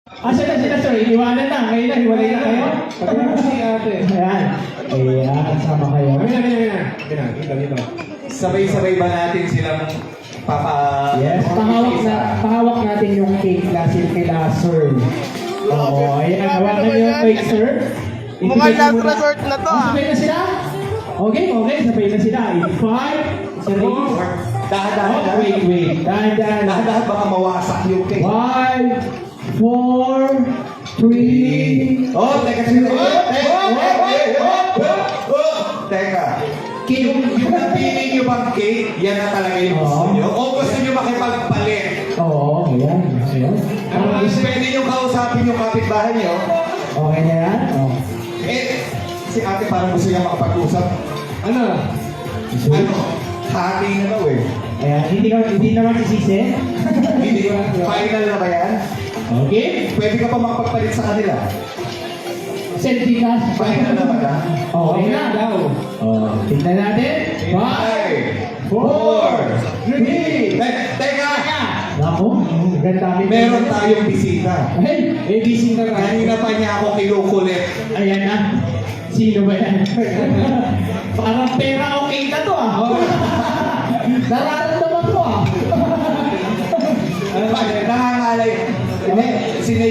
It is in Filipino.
Sila, sir. Iwanan na. Ngayon na, hiwalay na kayo. Pati na si ate. Ayan. Ayan, sama kayo. Ganito. Sabay-sabay ba natin silang Yes, pahawak natin yung cake natin kila sir. Oo, ayan. Hawakan niyo yung cake, sir. Mukhang last resort na to, ah. Sabay na sila? Okay, sabay na sila. In 5, 3, dahan-dahan na. wait. Dahan-dahan baka mawasak yung cake. 5, 4, 3. Oh, teka. Teka. Yung napili nyo bang cake, yan na talaga yung gusto nyo? O gusto nyo makipagpalit? Oo, ayan. Pwede nyo kausapin yung kapitbahay nyo? Okay na yan? Oh. Si ate parang gusto niya makapag-usap. Ano? Hati na daw eh. Ayan, hindi naman sisisi. Hindi. Final na ba yan? Okay. Pwede ka pa makapagpalit sa kanila. Sentikas. Final na ba yan? Okay na daw. Tignan natin. 5, 4, 3. Teka! Naku, ganda. Meron tayong bisita. Hey, busy ka. Kanina pa niya ako kinukulit. Ayan na. Sino ba yan? Parang pera okay na to, ah. Nararamdaman ko, ah. Nangangalay. Hindi,